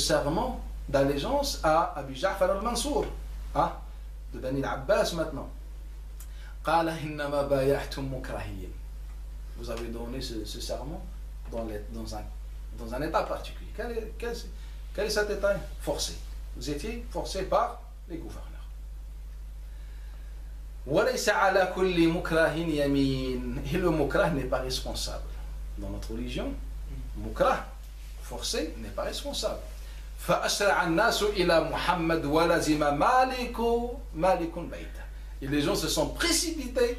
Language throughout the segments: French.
serment d'allégeance à Abu Ja'far al-Mansour, hein, de Bani al-Abbas maintenant. قال إنما بايعتم مكرهين. Vous avez donné ce serment dans un état particulier. Quel est cet état forcé? Vous étiez forcé par les gouverneurs. وليس على كل مكره يمين. Et le mukrah n'est pas responsable. Dans notre religion, mukrah, forcé, n'est pas responsable. فأسرع الناس إلى محمد ولزم مالك بيته. Et les gens se sont précipités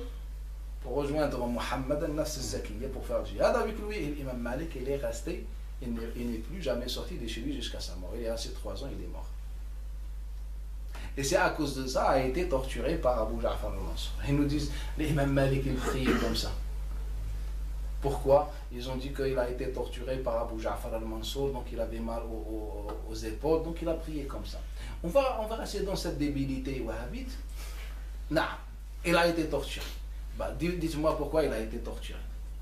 pour rejoindre Muhammad al-Nafs al-Zakiyya pour faire jihad avec lui. Et l'imam Malik, il est resté, il n'est plus jamais sorti de chez lui jusqu'à sa mort. Il est resté 3 ans, il est mort. Et c'est à cause de ça qu'il a été torturé par Abu Ja'far al-Mansur. Ils nous disent, l'imam Malik, il priait comme ça. Pourquoi? Ils ont dit qu'il a été torturé par Abu Ja'far al-Mansur, donc il avait mal aux épaules, donc il a prié comme ça. On va rester dans cette débilité wahhabite. Non, il a été torturé. Bah, dites-moi pourquoi il a été torturé.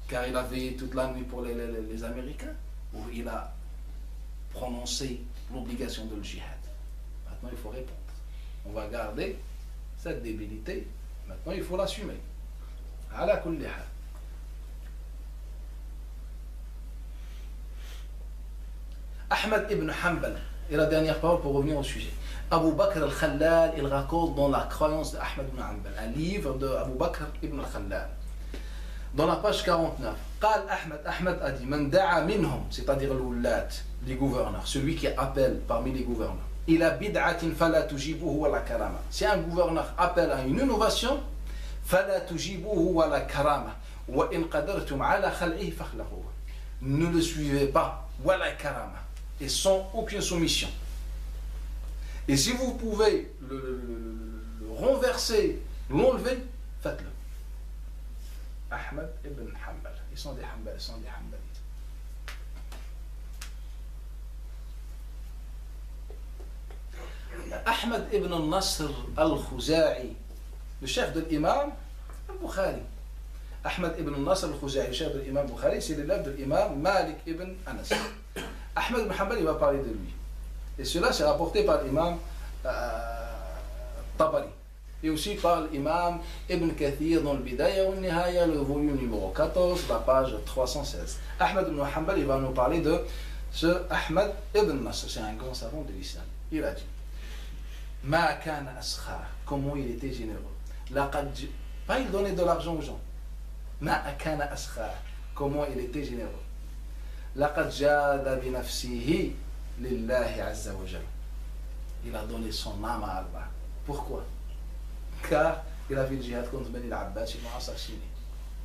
Car il a veillé toute la nuit pour les Américains, ou il a prononcé l'obligation de le jihad. Maintenant il faut répondre. On va garder cette débilité. Maintenant il faut l'assumer. Ala kulli hal. Ahmad ibn Hanbal, et la dernière parole pour revenir au sujet. Abu Bakr al-Khallal, il raconte dans la croyance d'Ahmad ibn Hanbal, un livre de Abu Bakr ibn al-Khallal. Dans la page 49, Ahmad a dit, Man da'a minhum, c'est-à-dire l'oulat, les gouverneurs, celui qui appelle parmi les gouverneurs. Il a bid'atin fala tujibuhu wa la karama. Si un gouverneur appelle à une innovation, fala tujibuhu wa la karama. Wa in qadartum ala khal'ihi fakhla'uhu. Ne le suivez pas, wa la karama. Et sans aucune soumission. Et si vous pouvez le renverser, l'enlever, faites-le. Ahmad ibn Hanbal. Ils sont des Hanbalites. Ahmad ibn al-Nasr al-Khuza'i, le chef de l'imam al-Bukhari. Ahmad ibn al-Nasr al-Khuza'i, le chef de l'imam al-Bukhari, c'est l'élève de l'imam Malik ibn Anas. Ahmad ibn Hanbal, il va parler de lui. Et cela, c'est rapporté par l'imam Tabari. Et aussi par l'imam Ibn Kathir dans le Bidaya ou Nihaya, le volume numéro 14, la page 316. Ahmad ibn Hanbal, il va nous parler de ce Ahmad ibn Nasr. C'est un grand savant de l'islam. Il a dit, Ma kana askhar, comment il était généreux. Pas il donnait de l'argent aux gens. Ma kana askhar, comment il était généreux. Laqad jada bi nafsihi lillahi azza wa jalla. Il a donné son âme à Allah. Pourquoi? Car il a fait le jihad contre Bani al-Abbas, ils l'ont assassiné.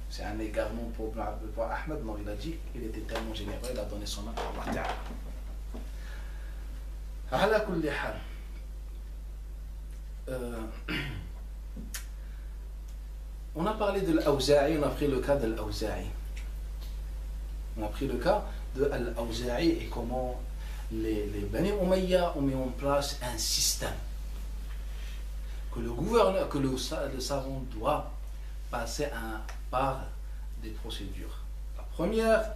C'est un égarement pour Ahmed. Non, il a dit qu'il était tellement généreux, il a donné son âme à Allah. Ala kulli hal. On a parlé de l'Awza'i, on a pris le cas de l'Awza'i. On a pris le cas de l'Awza'i et comment les Bani Umayya ont mis en place un système que le gouverneur, que le savant doit passer par des procédures. La première,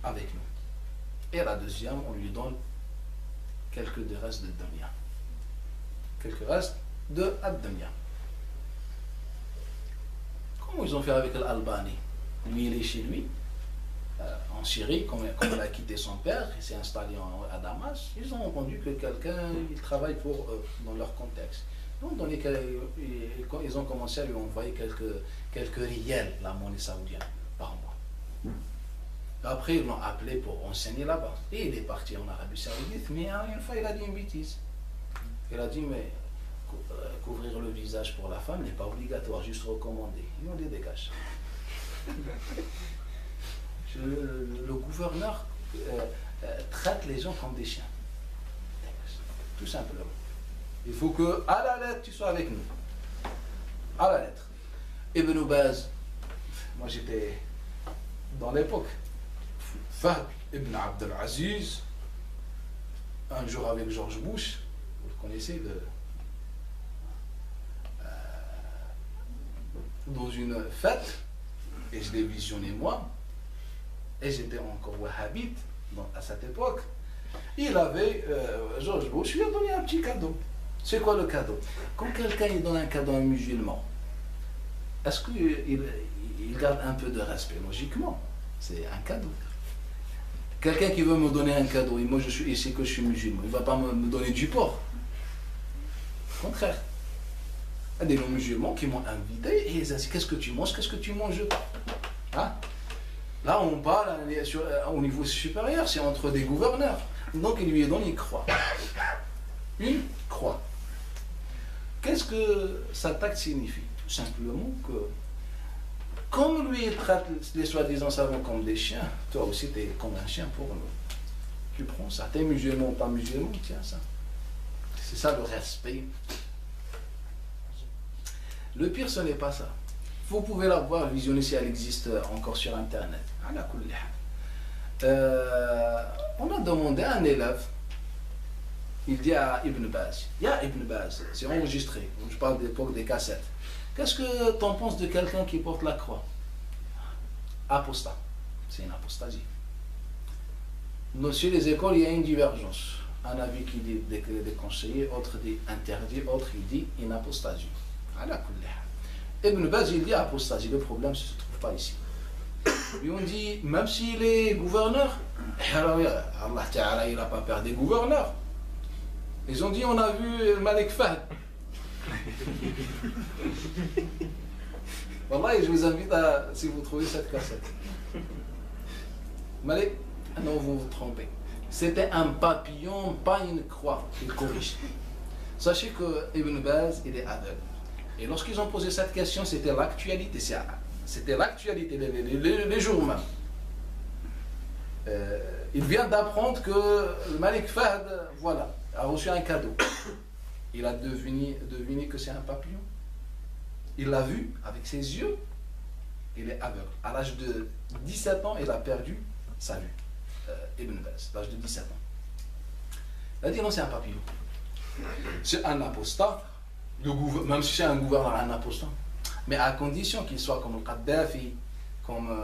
avec nous. Et la deuxième, on lui donne quelques des restes de dunya. Quelques restes de ad-dunya. Comment ils ont fait avec l'Albanie? Lui, il est chez lui, en Syrie, comme il a quitté son père, il s'est installé à Damas. Ils ont entendu que quelqu'un, il travaille pour eux, dans leur contexte. Donc, ils ont commencé à lui envoyer quelques riels, la monnaie saoudienne, par mois. Après, ils l'ont appelé pour enseigner là-bas. Et il est parti en Arabie Saoudite, mais une fois, il a dit une bêtise. Il a dit, mais couvrir le visage pour la femme n'est pas obligatoire, juste recommandé. Ils ont dit, dégage. Le gouverneur traite les gens comme des chiens. Tout simplement. Il faut que, à la lettre, tu sois avec nous. À la lettre. Ibn Baz, moi j'étais dans l'époque. Fahd ibn Abdel Aziz, un jour avec George Bush, vous le connaissez, dans une fête, et je l'ai visionné moi, et j'étais encore wahhabite à cette époque. Il avait, George Bush lui a donné un petit cadeau. C'est quoi le cadeau? Quand quelqu'un il donne un cadeau à un musulman, est-ce qu'il garde un peu de respect? Logiquement, c'est un cadeau. Quelqu'un qui veut me donner un cadeau, et moi je suis ici que je suis musulman, il ne va pas me donner du porc. Au contraire. Il y a des non-musulmans qui m'ont invité et ils ont dit qu'est-ce que tu manges pas. Hein? Là on parle au niveau supérieur, c'est entre des gouverneurs. Donc il lui donne une croix. Une croix. Qu'est-ce que cet acte signifie? Tout simplement que comme lui il traite les soi-disant savants comme des chiens, toi aussi tu es comme un chien pour nous. Tu prends ça, t'es musulman ou pas musulman, tiens ça. C'est ça le respect. Le pire ce n'est pas ça. Vous pouvez la voir, visionner si elle existe encore sur internet. On a demandé à un élève, il dit à Ibn Baz, Ibn Baz, c'est enregistré, je parle de l'époque des cassettes. Qu'est-ce que tu en penses de quelqu'un qui porte la croix? Apostat. C'est une apostasie. Sur les écoles, il y a une divergence. Un avis qui dit déconseillé, autre dit interdit, autre il dit une apostasie. Ibn Baz, il dit apostasie. Le problème ne se trouve pas ici. Et on dit, même s'il est gouverneur, Allah Ta'ala, il n'a pas peur des gouverneurs. Ils ont dit, on a vu Malik Fahd. Wallah, je vous invite à, si vous trouvez cette cassette. Malik, non, vous vous trompez. C'était un papillon, pas une croix. Il corrige. Sachez que Ibn Baz, il est aveugle. Et lorsqu'ils ont posé cette question, c'était l'actualité. C'était l'actualité, les jours même. Il vient d'apprendre que le Malik Fahd, voilà, a reçu un cadeau. Il a deviné que c'est un papillon. Il l'a vu avec ses yeux. Il est aveugle. À l'âge de 17 ans, il a perdu sa vue. Ibn Baz, à l'âge de 17 ans. Il a dit non, c'est un papillon. C'est un apostat. Même si c'est un gouverneur, un apostat. Mais à condition qu'il soit comme Kadhafi, comme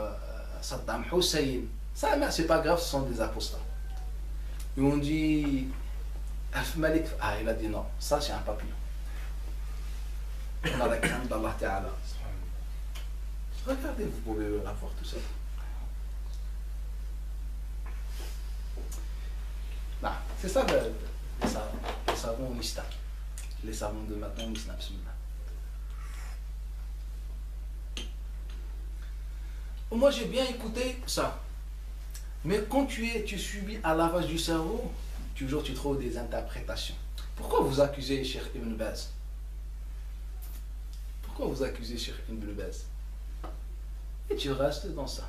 Saddam Hussein. Ça, c'est pas grave, ce sont des apostats. Et on dit, Malik, il a dit non, ça c'est un papillon. On a la crainte d'Allah Ta'ala. Regardez, vous pouvez la voir tout ça. C'est ça les savants en islam. Les savants de maintenant en islam. Moi j'ai bien écouté ça. Mais quand tu subis un lavage du cerveau, toujours tu trouves des interprétations. Pourquoi vous accusez Cheikh Ibn Baz? Pourquoi vous accusez Cheikh Ibn Baz? Et tu restes dans ça.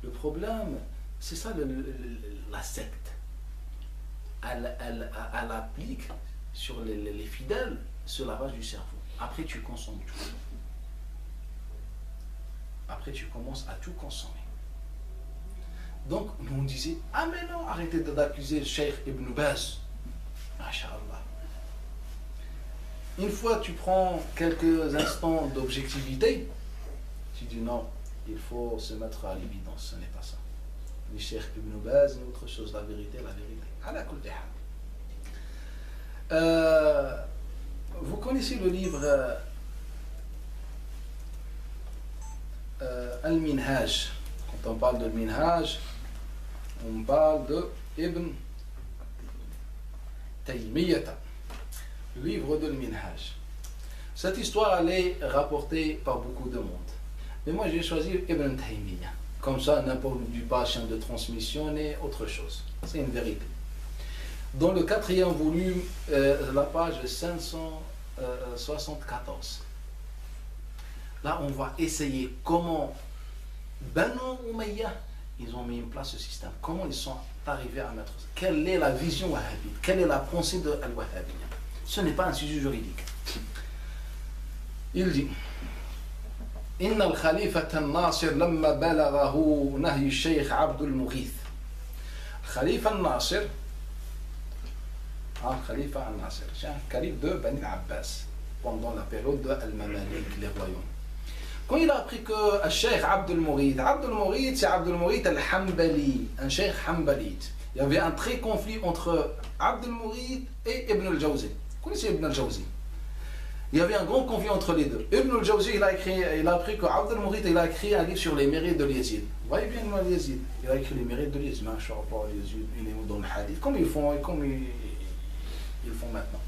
Le problème, c'est ça la secte. Elle applique sur les fidèles ce lavage du cerveau. Après tu consommes tout. Après tu commences à tout consommer. Donc, nous on disait, ah mais non, arrêtez d'accuser le Cheikh Ibn Baz. Masha'Allah. Une fois tu prends quelques instants d'objectivité, tu dis non, il faut se mettre à l'évidence, ce n'est pas ça. Le Cheikh Ibn Baz, une autre chose, la vérité, la vérité. Ala kulli hal. Vous connaissez le livre Al-Minhaj. Quand on parle de Minhaj, on parle de Ibn Taymiyyah, le livre de Minhaj. Cette histoire elle est rapportée par beaucoup de monde. Mais moi j'ai choisi Ibn Taymiyyah. Comme ça, n'importe du pas chaîne de transmission n'est autre chose. C'est une vérité. Dans le 4e volume, la page 574. Là, on va essayer comment Banu Umayya, ils ont mis en place ce système. Comment ils sont arrivés à mettre ça? Quelle est la vision wahhabite? Quelle est la pensée de Al-Wahhabiyya? Ce n'est pas un sujet juridique. Il dit إن الخليفة الناصر لما بلغه نهي الشيخ عبد المغيث. Khalifa al-Nasir, Khalifa al-Nasir, c'est un calife de Bani al-Abbas pendant la période de Al-Mamalik, les royaumes. Quand il a appris que Cheikh Abd al-Mughith, c'est Abd al-Mughith al-Hanbali, un cheikh Hanbalite. Il y avait un très conflit entre Abd al-Mourid et Ibn al-Jawzi. Vous connaissez Ibn al-Jawzi? Il y avait un grand conflit entre les deux. Ibn al-Jawzi, il a appris que Abd al-Mourid, il a écrit un livre sur les mérites de Yazid. Vous voyez bien Yazid. Il a écrit les mérites de Yazid. Il est dans le hadith, comme ils font maintenant.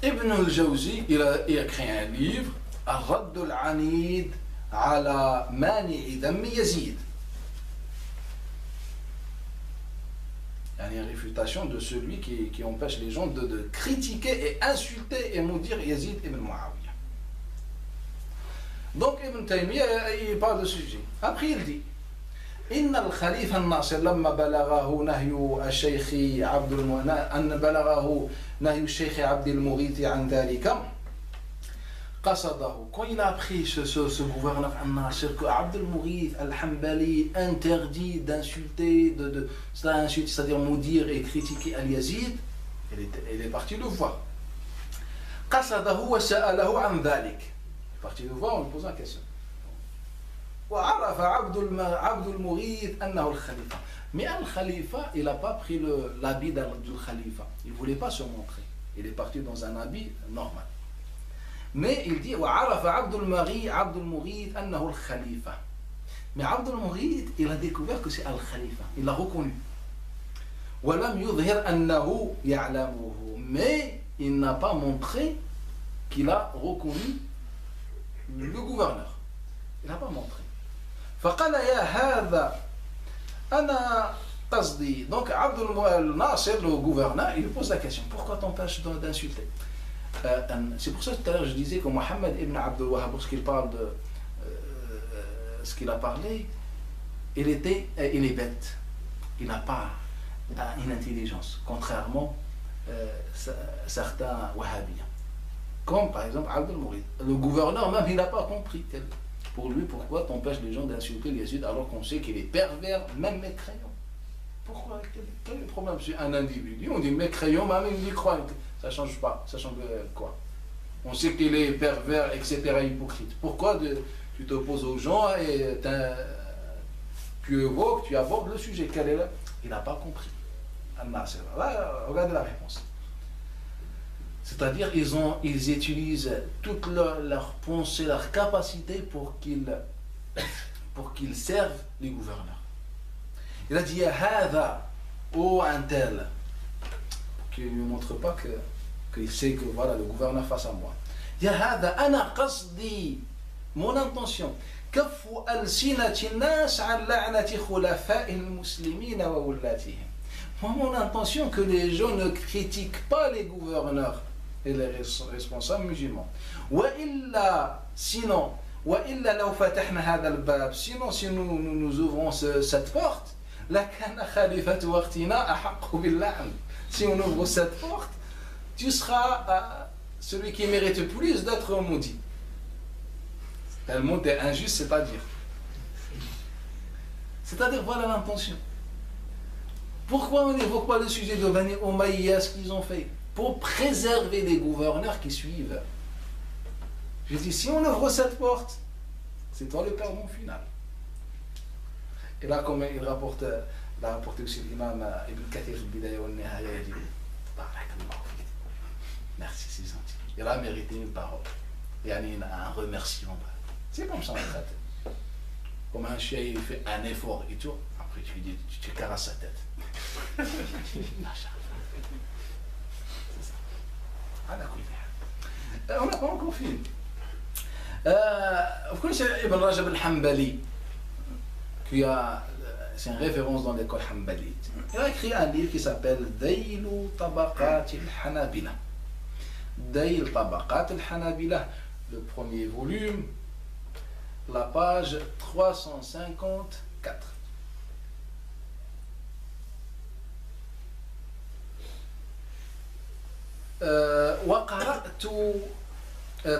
Ibn al-Jawzi, il a créé un livre, Ar-Radd al-Anid ala Mani'i Dhamm Yazid. Il y a une réfutation de celui qui empêche les gens de critiquer et insulter et maudire Yazid ibn Muawiyah. Donc Ibn Taymiyyah, il parle de ce sujet. Après il dit إن الخليفة الناصر لما بلغه نهي الشيخ عبد المغيث عن ذلك قصده. Quand il a appris ce gouverneur al-Nasir que Abd al-Mughith al-Hanbali interdit d'insulter, c'est-à-dire maudire et critiquer al-Yazid, il est parti le voir. قصده وسأله عن ذلك. Il est parti le voir, on lui pose la question. وعرف عبد المغيث أنه الخليفة. Mais al-Khalifa, il n'a pas pris l'habit du Khalifa. Il ne voulait pas se montrer. Il est parti dans un habit normal. Mais il dit وعرف عبد المغيث أنه الخليفة. Mais Abd al-Mughith, il a découvert que c'est al-Khalifa. Il l'a reconnu. ولم يظهر أنه يعلمه. Mais il n'a pas montré qu'il a reconnu le gouverneur. Il n'a pas montré. فقال يا هذا أنا قصدي. Donc Abd al-Nasir, le gouverneur, il lui pose la question, pourquoi t'empêches d'insulter? C'est pour ça que tout à l'heure je disais que Mohammed ibn Abdul Wahhab, lorsqu'il parle de ce qu'il a parlé, il est bête. Il n'a pas une intelligence, contrairement à certains wahhabiens. Comme par exemple Abd al-Mughith. Le gouverneur même, il n'a pas compris. Pour lui, pourquoi t'empêches les gens d'insulter les Yazid alors qu'on sait qu'il est pervers, même mécréant? Pourquoi? Quel est le problème? C'est un individu, on dit mécréant, même il dit croit. Ça ne change pas. Ça change quoi? On sait qu'il est pervers, etc., hypocrite. Pourquoi tu t'opposes aux gens et tu abordes le sujet? Quel est là? Il n'a pas compris. Là, regardez la réponse. C'est-à-dire ils utilisent toute leur pensée, leur capacité pour qu'ils servent les gouverneurs. Il a dit Hada, oh un tel, qui ne lui montre pas qu'il sait que voilà le gouverneur face à moi. Ya Hada, ana qasdi, mon intention. كف ألسنة الناس عن لعنة خلفاء المسلمين وولاتهم. Mon intention que les gens ne critiquent pas les gouverneurs et les responsables musulmans. Sinon, si nous ouvrons cette porte, si on ouvre cette porte, tu seras celui qui mérite plus d'être maudit. Tellement t'es injuste, c'est-à-dire voilà l'intention. Pourquoi on n'évoque pas le sujet de Bani Umayya, ce qu'ils ont fait? Pour préserver les gouverneurs qui suivent. Je dis, si on ouvre cette porte, c'est toi le perdant final. Et là, comme il rapporte, aussi l'imam Ibn Kathir al-Bidaya wal-Nihaya, il dit, merci, c'est gentil. Il a mérité une parole. Il y a un remerciement. C'est comme ça en fait. Comme un chien, il fait un effort et tout. Après, tu lui dis, tu te caresses sa tête. On n'a pas encore fini. Vous connaissez Ibn Rajab al-Hanbali, c'est une référence dans l'école Hanbalite. Il a écrit un livre qui s'appelle Daylu Tabaqat al-Hanabila. Dayl Tabaqat al-Hanabila, le premier volume, la page 354. وقرأت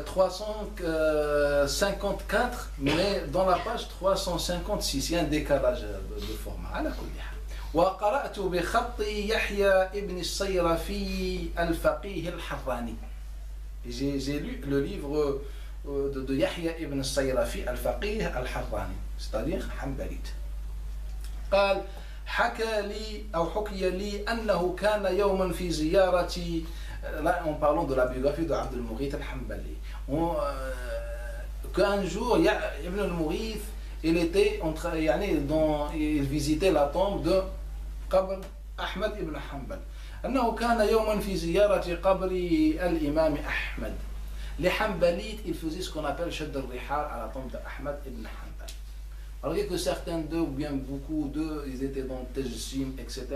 354, mais dans la page 356, il y a un décalage de format. على كل حال. وقرأت بخط يحيى ابن الصيرفي الفقيه الحراني. J'ai lu le livre de Yahya ibn al-Sayrafi al-Faqih al-Harrani, c'est-à-dire Hanbalite. قال حكي لي أنه كان يوما في زيارة. Là, en parlant de la biographie de Abd al-Mughith al-Hanbali, qu'un jour, Ibn al-Mughith, il était il visitait la tombe de قبر أحمد ibn Hanbal. أنه كان يوما في زيارة قبر الإمام أحمد. Les Hanbalites, ils faisaient ce qu'on appelle Shadd al-Rihal à la tombe d'Ahmad ibn Hanbal. Alors que certains d'eux, ou bien beaucoup d'eux, ils étaient dans Tajsim, etc.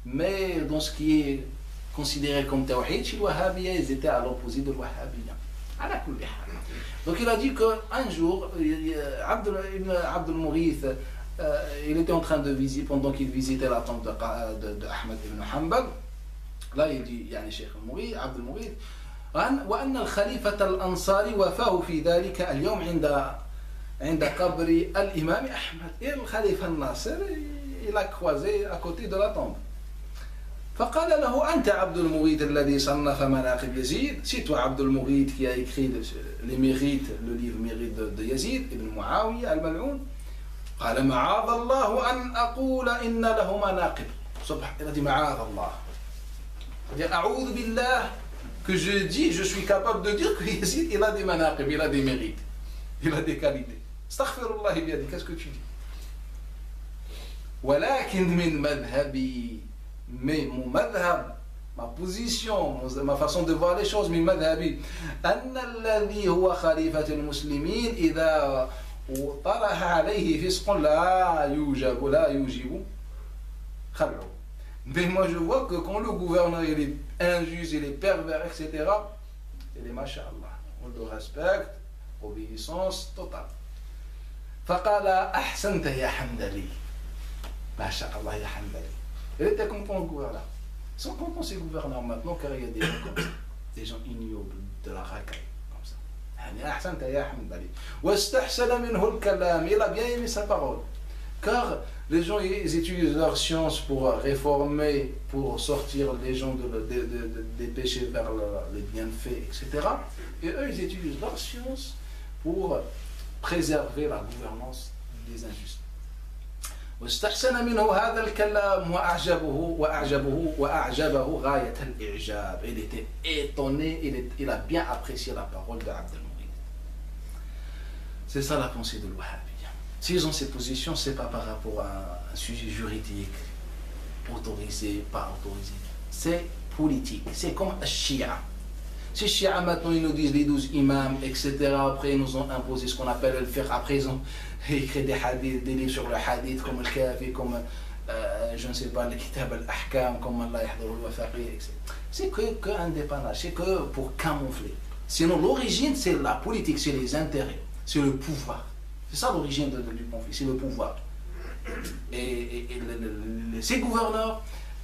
Mais dans ce qui est considéré comme Tawhid, chez les Wahhabiyya, ils étaient à l'opposé de Wahhabiyya. Donc il a dit qu'un jour, Abd al-Mughith, il était en train de visiter, pendant qu'il visitait la tombe d'Ahmad ibn Hanbal, là il dit, Cheikh al-Mughith, Abd al-Mughith, وأن الخليفة الأنصاري وفاه في ذلك اليوم عند قبر الإمام أحمد. Et le khalife al-Nasser, il a croisé à côté de la tombe. فقال له أنت عبد المغيث الذي صنف مناقب يزيد. C'est toi Abd al-Mughith qui a écrit les mérites, le livre mérite de Yazid ibn Muawiyah al-Mal'un. قال معاذ الله أن أقول إن له مناقب. Il a dit معاذ الله. C'est-à-dire أعوذ بالله que je suis capable de dire que Yazid il a des manaqib, il a des mérites, il a des qualités. Astaghfirullah, il a dit, qu'est-ce que tu dis? ولكن من مذهبي, mais mon madhab, ma position, ma façon de voir les choses, من مذهبي أن الذي هو خليفة المسلمين إذا طرح عليه فسق لا يوجب خلعه. Mais moi je vois que quand le gouverneur il est injuste, il est pervers, etc., il est masha'Allah, on le respecte, obéissance totale. فقال أحسنت يا حمدلي. Masha'Allah ya Hanbali. Il était content le gouverneur. Ils sont contents ces gouverneurs maintenant car il y a des gens comme ça, des gens ignobles, de la racaille, comme ça. أحسنت يا حمدلي. واستحسن منه الكلام. Il a bien aimé sa parole. Car les gens ils utilisent leur science pour réformer, pour sortir les gens des péchés vers les bienfaits, etc. Et eux ils utilisent leur science pour préserver la gouvernance des injustes. واستحسن منه هذا الكلام وأعجبه غاية الإعجاب. Il était étonné, il a bien apprécié la parole de Abd al-Mughith. C'est ça la pensée de l'Wahhabi. S'ils ont ces positions, ce n'est pas par rapport à un sujet juridique, autorisé, pas autorisé. C'est politique. C'est comme un Shia. Ces Shia, maintenant, ils nous disent les 12 imams, etc. Après, ils nous ont imposé ce qu'on appelle le fiqh. Après, ils ont écrit des hadiths, des livres sur le hadith, comme le Kafi, comme, je ne sais pas, le Kitab al-Ahkam, comme Allah yahduru al-Wafaqi, etc. C'est qu'un dépannage. C'est que pour camoufler. Sinon, l'origine, c'est la politique, c'est les intérêts, c'est le pouvoir. C'est ça l'origine du conflit, c'est le pouvoir. Et ces gouverneurs,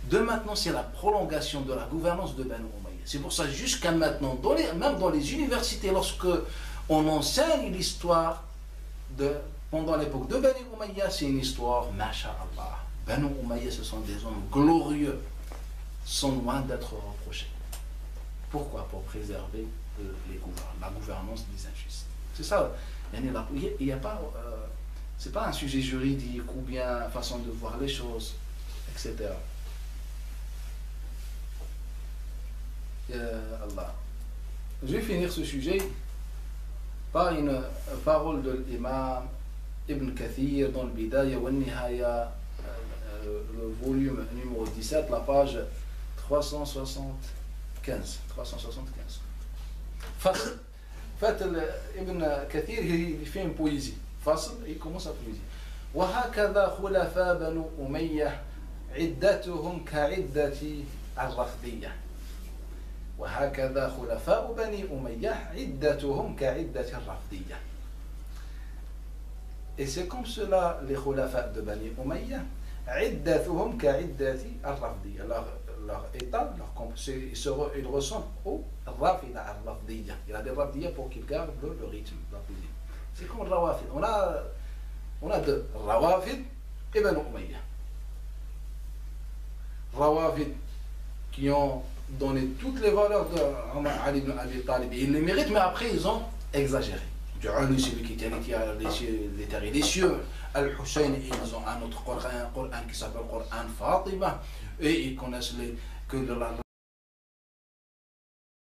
de maintenant, c'est la prolongation de la gouvernance de Banu Umayya. C'est pour ça, jusqu'à maintenant, même dans les universités, lorsque on enseigne l'histoire pendant l'époque de Banu Umayya, c'est une histoire, masha'Allah. Banu Umayya, ce sont des hommes glorieux, sont loin d'être reprochés. Pourquoi? Pour préserver la gouvernance des injustes. C'est ça. Il n'y a pas, c'est pas un sujet juridique ou bien façon de voir les choses, etc. Allah. Je vais finir ce sujet par une parole de l'imam Ibn Kathir dans le Bidaya wa Nihaya, le volume numéro 17, la page 375. Ibn Kathir, il fait une poésie. Il commence à poésie. وهكذا خلفاء بنو أمية عدتهم كعدة الرفضية. وهكذا خلفاء بني أمية عدتهم كعدة الرفضية. Et c'est comme cela les khulafa de Bani Umayya, عدتهم كعدة الرفضية. Leur état, ils ressemblent au Rafida al-Rafdiyya. Il y a des Rafdiyya pour qu'ils gardent le rythme. C'est comme le Rawafid. On a deux, Rawafid et Banu Umayya. Rawafid qui ont donné toutes les valeurs de Ali ibn Abi Talib. Ils les méritent, mais après ils ont exagéré. Du Ali, celui qui tient les terres et les cieux. Al-Hussein, ils ont un autre Coran qui s'appelle Coran Fatima. Et ils connaissent que